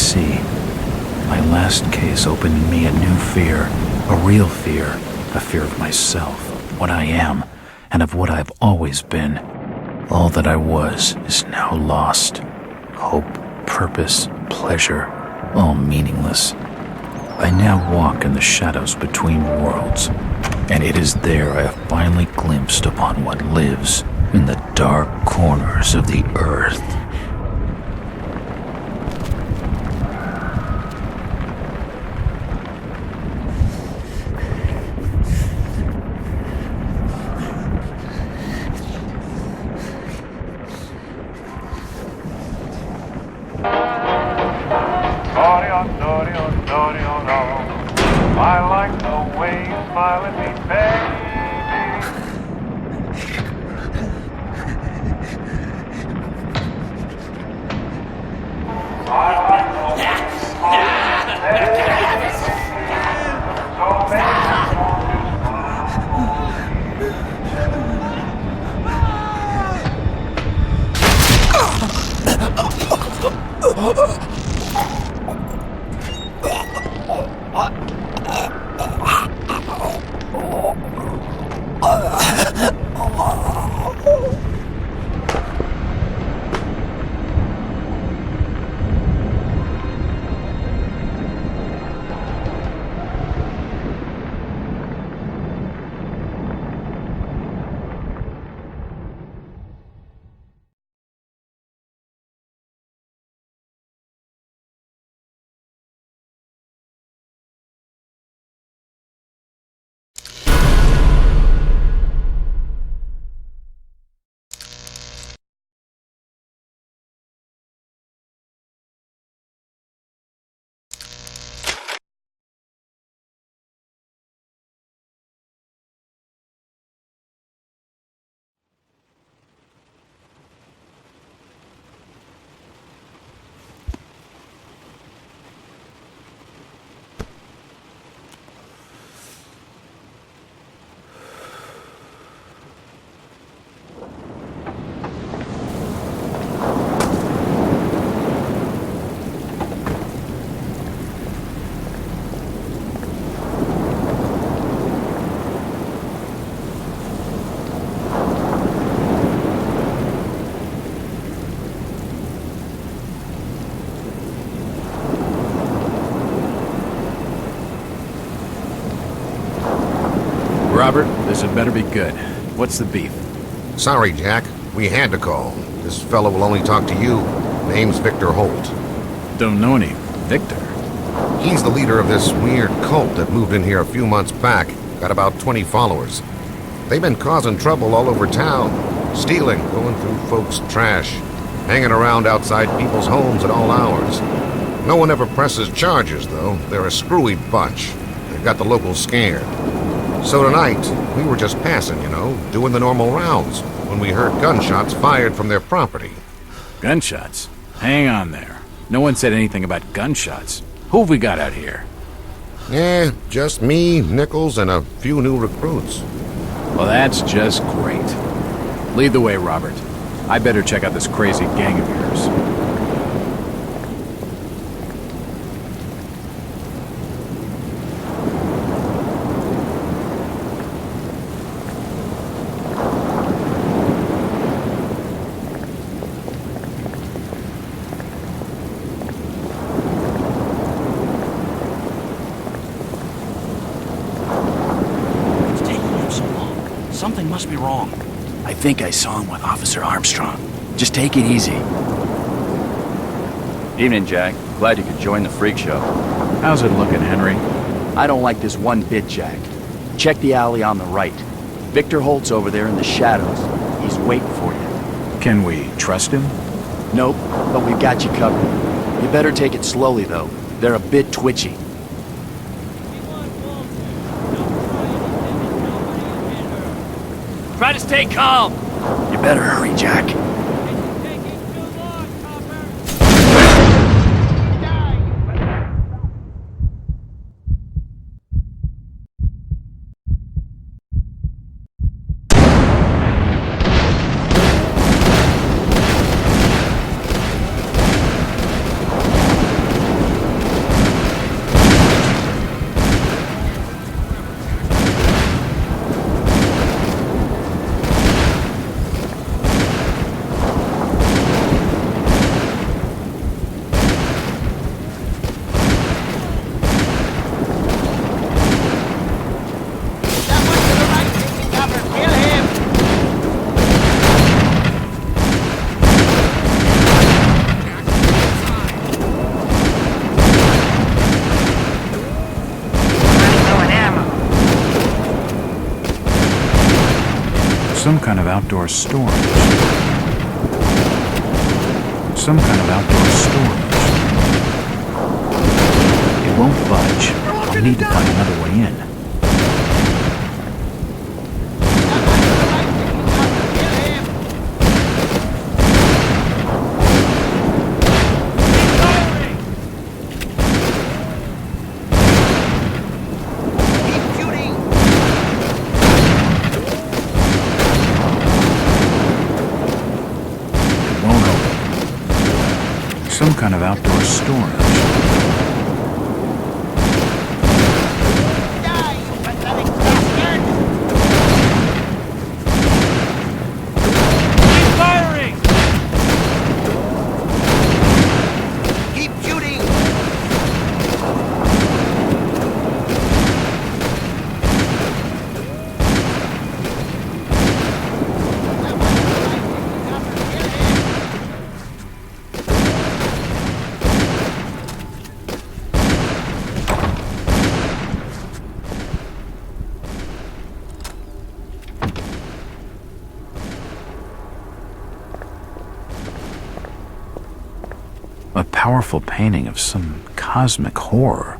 see. My last case opened in me a new fear, a real fear, a fear of myself, what I am, and of what I've always been. All that I was is now lost. Hope, purpose, pleasure, all meaningless. I now walk in the shadows between worlds, and it is there I have finally glimpsed upon what lives in the dark corners of the earth. I like the way you smile at me, baby. I like the way you smile at me, baby. So baby, Robert, this had better be good. What's the beef? Sorry, Jack. We had to call. This fellow will only talk to you. Name's Victor Holt. Don't know any Victor. He's the leader of this weird cult that moved in here a few months back. Got about 20 followers. They've been causing trouble all over town. Stealing, going through folks' trash, hanging around outside people's homes at all hours. No one ever presses charges, though. They're a screwy bunch. They've got the locals scared. So tonight, we were just passing, doing the normal rounds, when we heard gunshots fired from their property. Gunshots? Hang on there. No one said anything about gunshots. Who have we got out here? Just me, Nichols, and a few new recruits. Well, that's just great. Lead the way, Robert. I better check out this crazy gang of yours. Something must be wrong. I think I saw him with Officer Armstrong. Just take it easy. Evening, Jack. Glad you could join the freak show. How's it looking, Henry? I don't like this one bit, Jack. Check the alley on the right. Victor Holt's over there in the shadows. He's waiting for you. Can we trust him? Nope, but we've got you covered. You better take it slowly, though. They're a bit twitchy. Try to stay calm. You better hurry, Jack. Some kind of outdoor storage. Some kind of outdoor storage. It won't budge. I'll need to find another way in. Some kind of outdoor storage. Die, you pathetic bastard! Keep firing! Keep shooting! A powerful painting of some cosmic horror.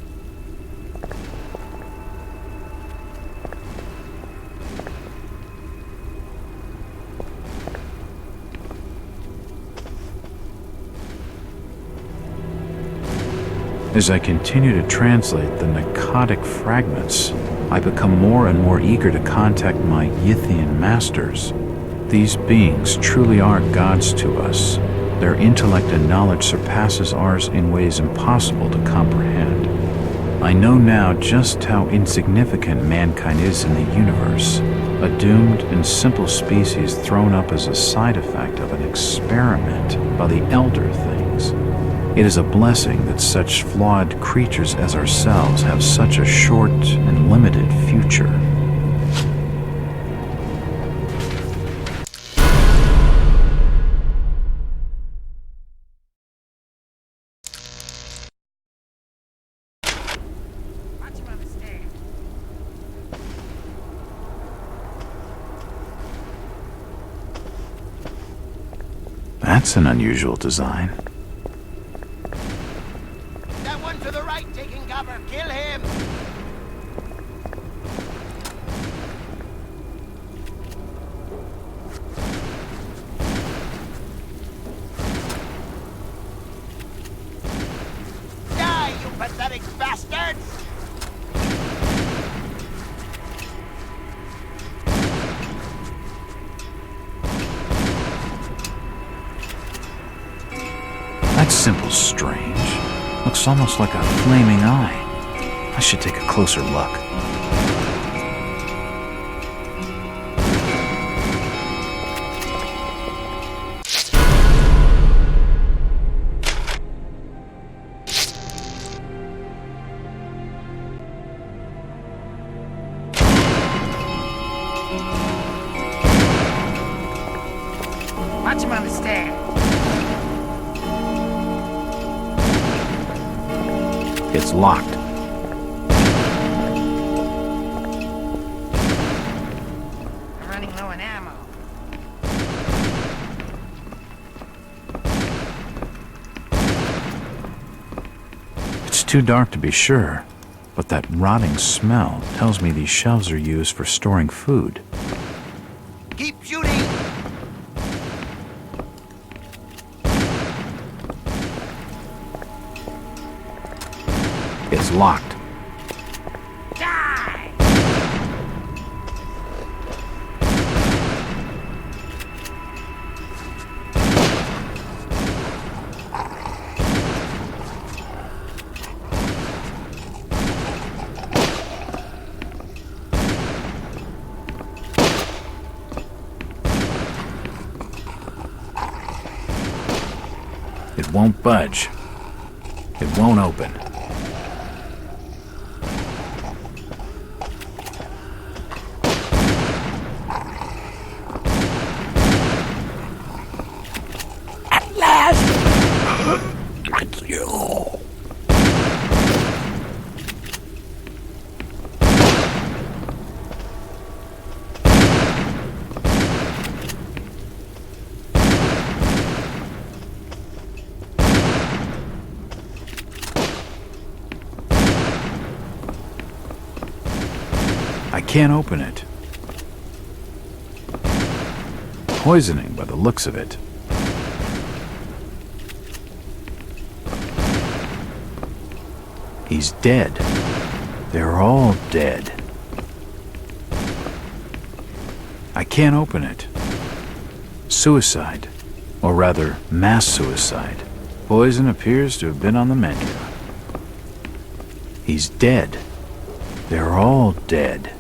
As I continue to translate the narcotic fragments, I become more and more eager to contact my Yithian masters. These beings truly are gods to us. Their intellect and knowledge surpasses ours in ways impossible to comprehend. I know now just how insignificant mankind is in the universe, a doomed and simple species thrown up as a side effect of an experiment by the elder things. It is a blessing that such flawed creatures as ourselves have such a short and limited future. That's an unusual design. That one to the right taking cover! Kill him! Die, you pathetic bastards! That symbol's strange. Looks almost like a flaming eye. I should take a closer look. Watch him on the stand. It's locked. I'm running low on ammo. It's too dark to be sure, but that rotting smell tells me these shelves are used for storing food. Keep shooting! It's locked. Die! It won't budge. It won't open. can't open it. Poisoning by the looks of it. He's dead. They're all dead. I can't open it. Suicide. Or rather, mass suicide. Poison appears to have been on the menu. He's dead. They're all dead.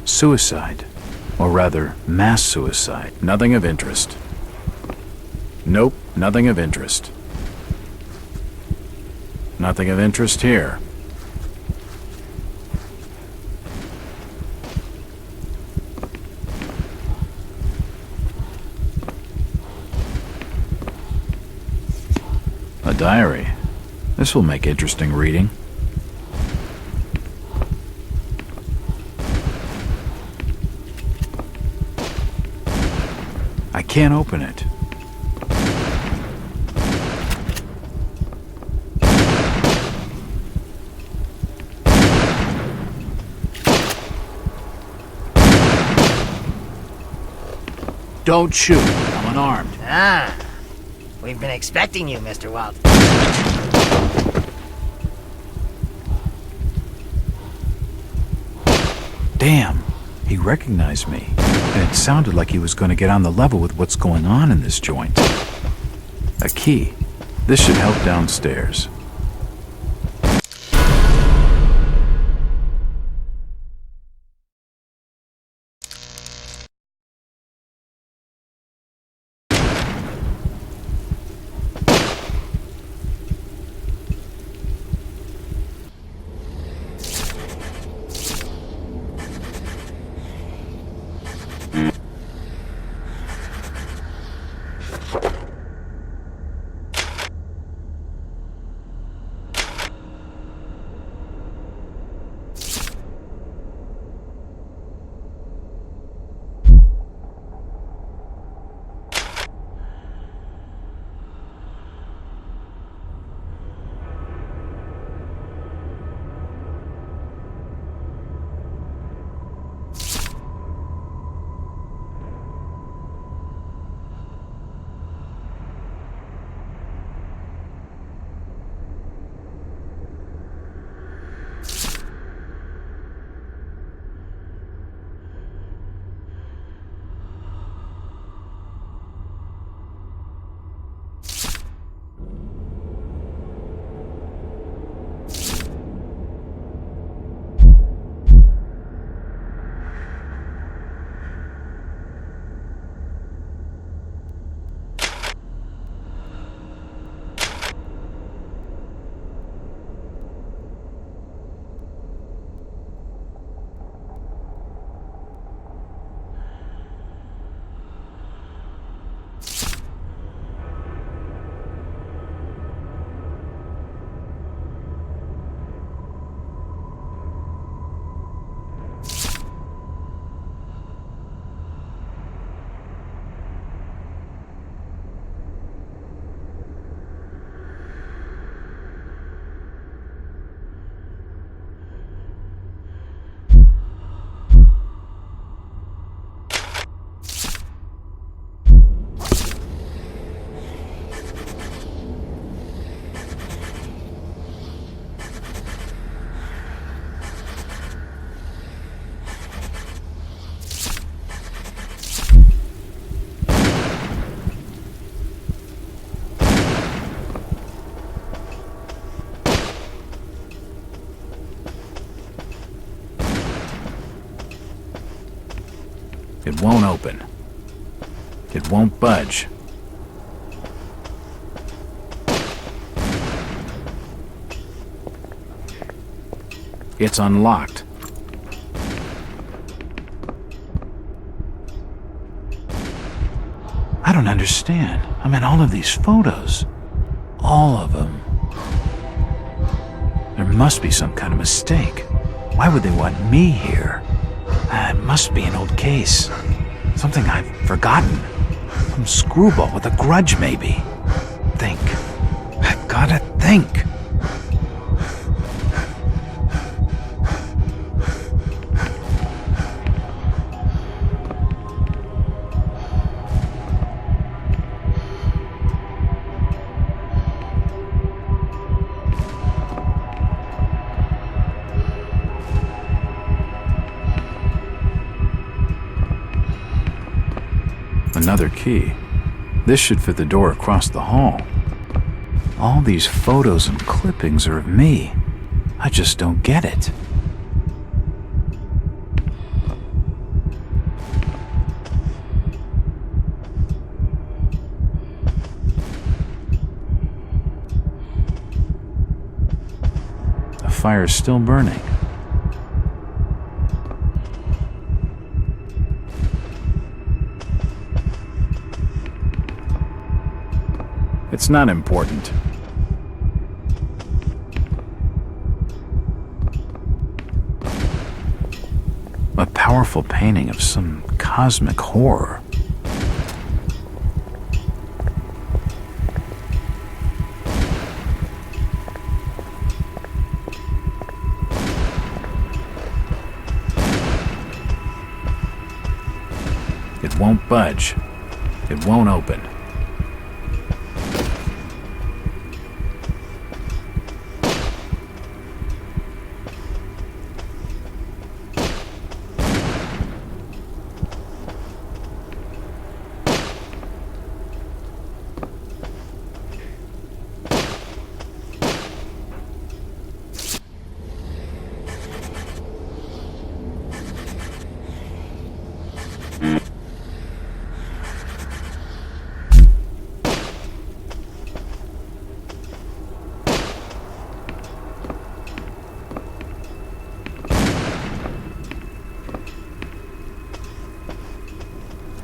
Suicide. Or rather, mass suicide. Nothing of interest. Nope, nothing of interest. Nothing of interest here. A diary. This will make interesting reading. I can't open it. Don't shoot. I'm unarmed. Ah, we've been expecting you, Mr. Walt. Damn, he recognized me. And it sounded like he was going to get on the level with what's going on in this joint. A key. This should help downstairs. It won't open. It won't budge. It's unlocked. I don't understand. I mean, all of these photos. All of them. There must be some kind of mistake. Why would they want me here? It must be an old case. Something I've forgotten. Some screwball with a grudge, maybe. Think. I've gotta think. another key. This should fit the door across the hall. All these photos and clippings are of me. I just don't get it. The fire's still burning. It's not important. A powerful painting of some cosmic horror. It won't budge. It won't open.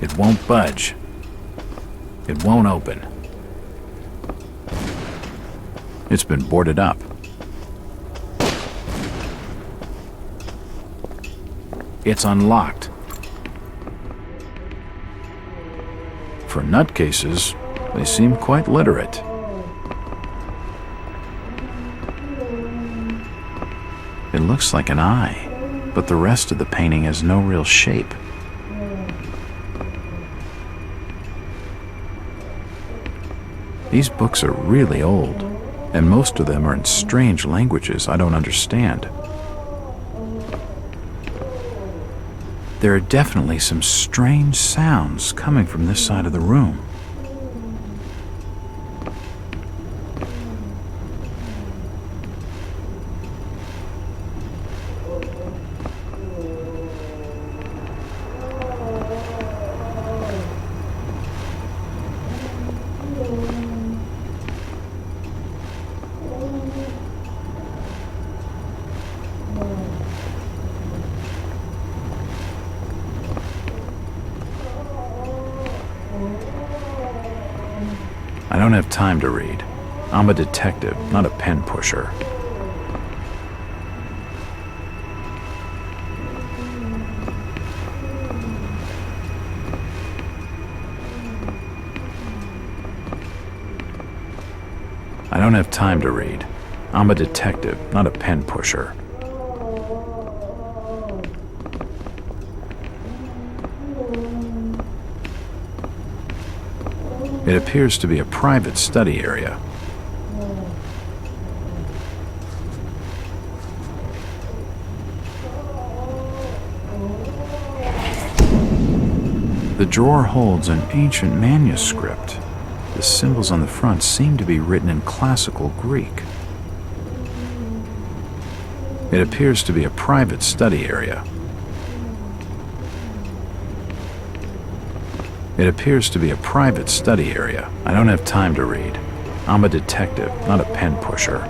It won't budge. It won't open. It's been boarded up. It's unlocked. For nutcases, they seem quite literate. It looks like an eye, but the rest of the painting has no real shape. These books are really old, and most of them are in strange languages I don't understand. There are definitely some strange sounds coming from this side of the room. I don't have time to read. I'm a detective, not a pen pusher. I don't have time to read. I'm a detective, not a pen pusher. It appears to be a private study area. The drawer holds an ancient manuscript. The symbols on the front seem to be written in classical Greek. It appears to be a private study area. It appears to be a private study area. I don't have time to read. I'm a detective, not a pen pusher.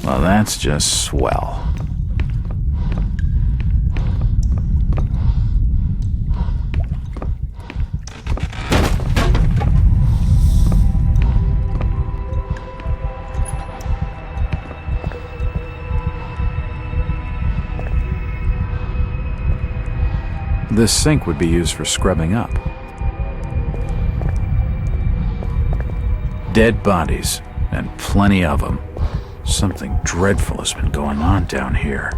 Well, that's just swell. This sink would be used for scrubbing up. Dead bodies, and plenty of them. Something dreadful has been going on down here.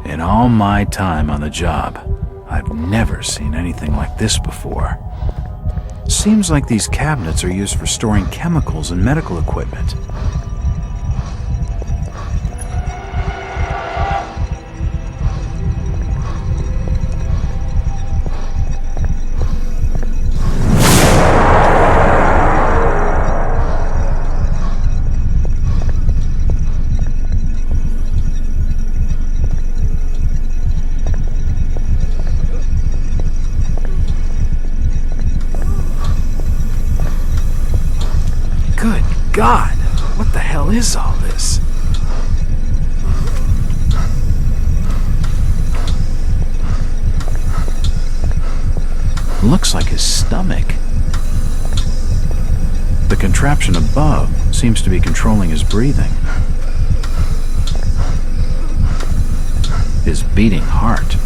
In all my time on the job, I've never seen anything like this before. Seems like these cabinets are used for storing chemicals and medical equipment. Good God, what the hell is all this? Looks like his stomach. The contraption above seems to be controlling his breathing. His beating heart.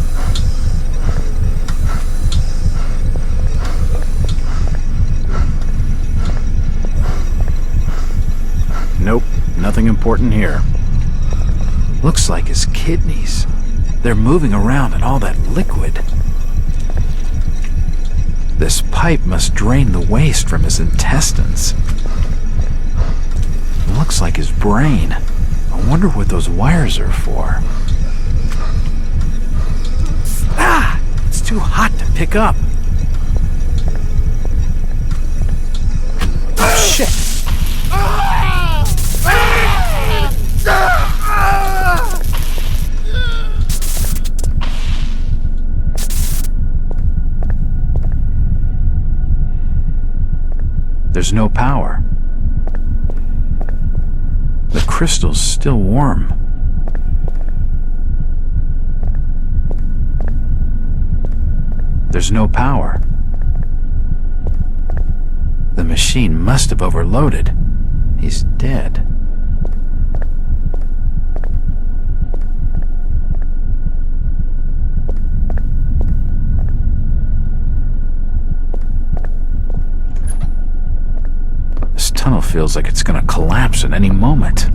Nope, nothing important here. Looks like his kidneys. They're moving around in all that liquid. This pipe must drain the waste from his intestines. Looks like his brain. I wonder what those wires are for. Ah! It's too hot to pick up. Oh, shit! There's no power. The crystal's still warm. There's no power. The machine must have overloaded. He's dead. This tunnel feels like it's gonna collapse at any moment.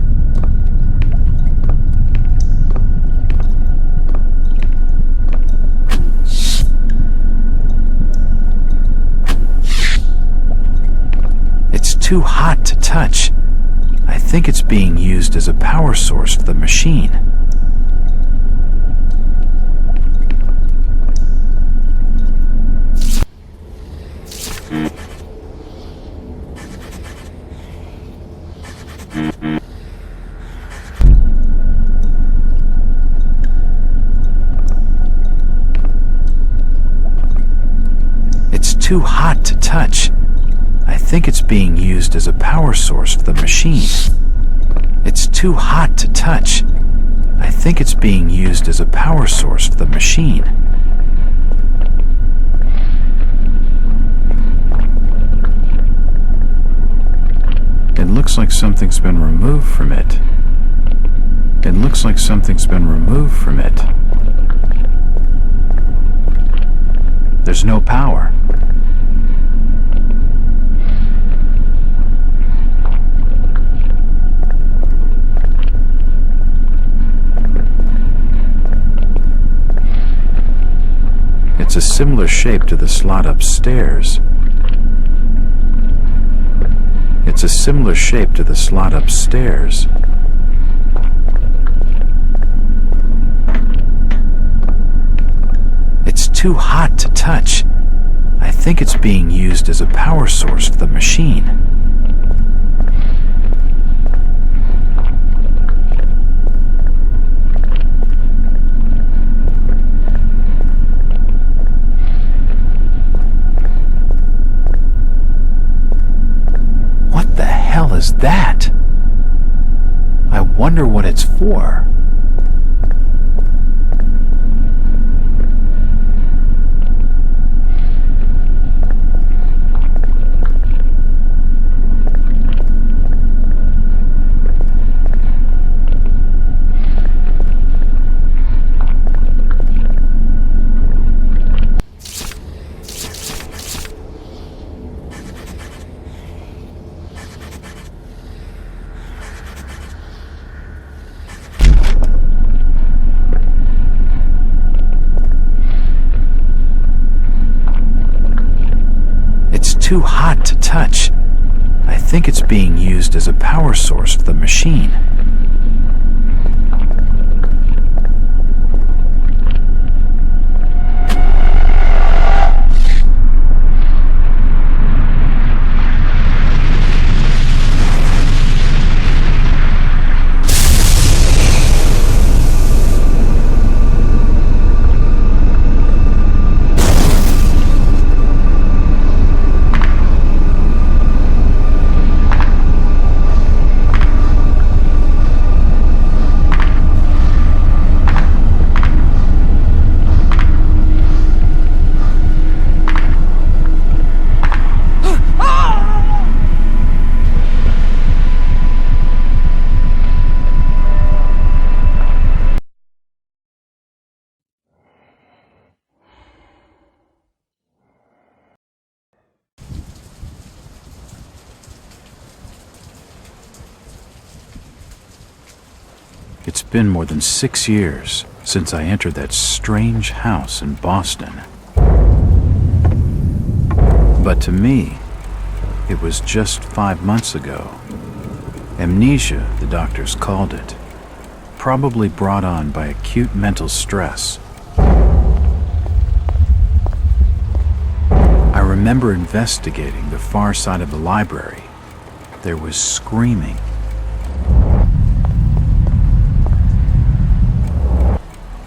It's too hot to touch. I think it's being used as a power source for the machine. It's too hot to touch. I think it's being used as a power source for the machine. It's too hot to touch. I think it's being used as a power source for the machine. It looks like something's been removed from it. It looks like something's been removed from it. There's no power. It's a similar shape to the slot upstairs. It's a similar shape to the slot upstairs. It's too hot to touch. I think it's being used as a power source for the machine. What the hell? is that? I wonder what it's for. Too hot to touch. I think it's being used as a power source for the machine. It's been more than 6 years since I entered that strange house in Boston. But to me, it was just 5 months ago. Amnesia, the doctors called it, probably brought on by acute mental stress. I remember investigating the far side of the library. There was screaming.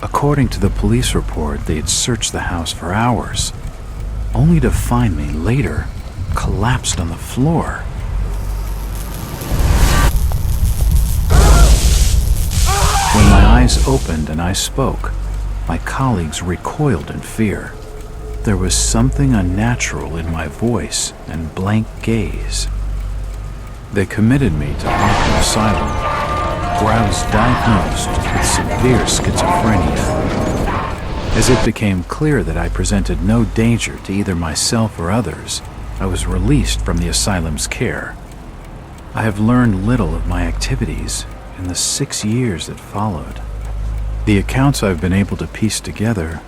According to the police report, they had searched the house for hours, only to find me later collapsed on the floor. When my eyes opened and I spoke, my colleagues recoiled in fear. There was something unnatural in my voice and blank gaze. They committed me to Arkham Asylum, where I was diagnosed with severe schizophrenia. As it became clear that I presented no danger to either myself or others, I was released from the asylum's care. I have learned little of my activities in the 6 years that followed. The accounts I've been able to piece together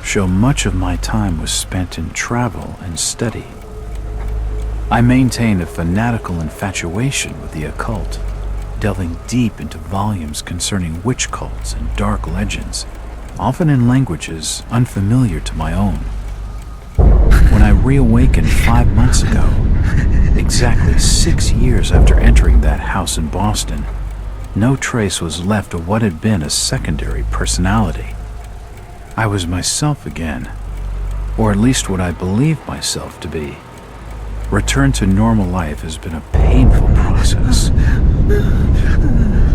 show much of my time was spent in travel and study. I maintained a fanatical infatuation with the occult, delving deep into volumes concerning witch cults and dark legends, often in languages unfamiliar to my own. When I reawakened 5 months ago, exactly 6 years after entering that house in Boston, no trace was left of what had been a secondary personality. I was myself again, or at least what I believed myself to be. Return to normal life has been a painful process.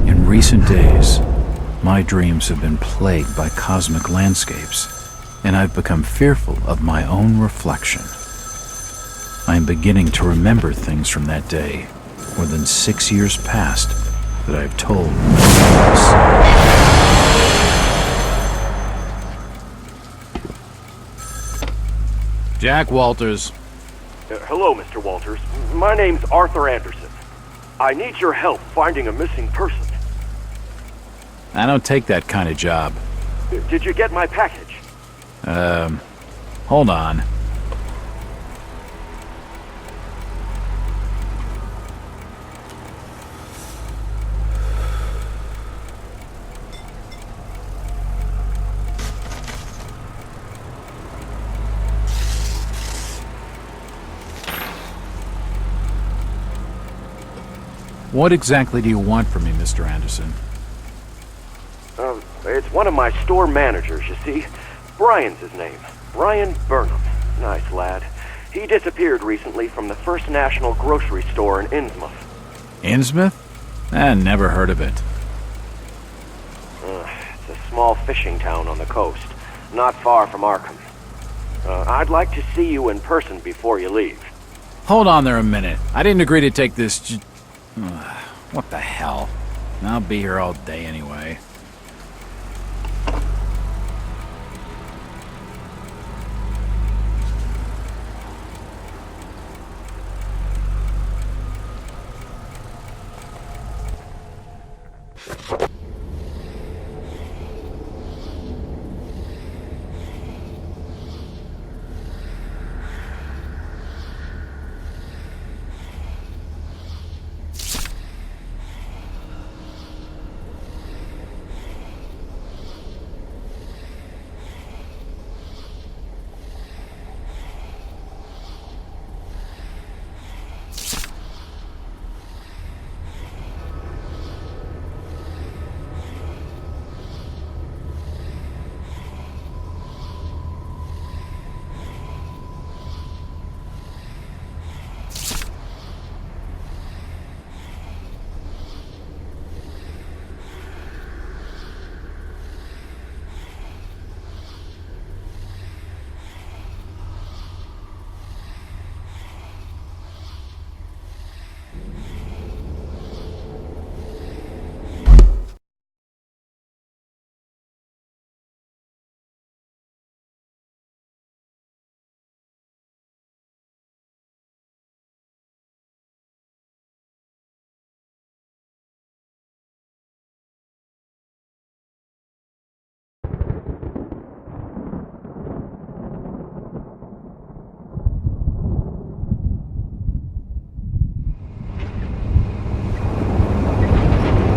In recent days, my dreams have been plagued by cosmic landscapes, and I've become fearful of my own reflection. I am beginning to remember things from that day, more than 6 years past, that I've told no one else. Jack Walters. Hello, Mr. Walters. My name's Arthur Anderson. I need your help finding a missing person. I don't take that kind of job. Did you get my package? Hold on. What exactly do you want from me, Mr. Anderson? It's one of my store managers, you see. Brian's his name. Brian Burnham. Nice lad. He disappeared recently from the First National grocery store in Innsmouth. Innsmouth? Never heard of it. It's a small fishing town on the coast, not far from Arkham. I'd like to see you in person before you leave. Hold on there a minute. I didn't agree to take this what the hell? I'll be here all day anyway.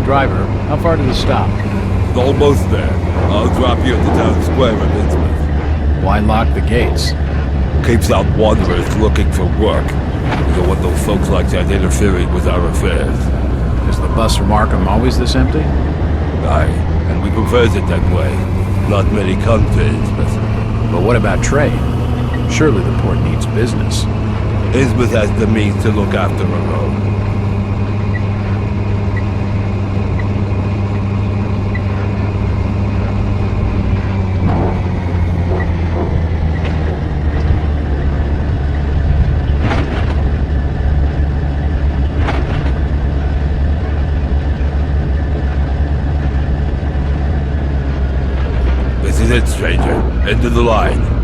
Driver, how far to the stop? Almost there. I'll drop you at the town square of Innsmouth. Why lock the gates? Keeps out wanderers looking for work. We don't want those folks like that interfering with our affairs. Is the bus from Arkham always this empty? Aye, and we prefers it that way. Not many come to Innsmouth. But what about trade? Surely the port needs business. Innsmouth has the means to look after her own. This is it, stranger. End of the line.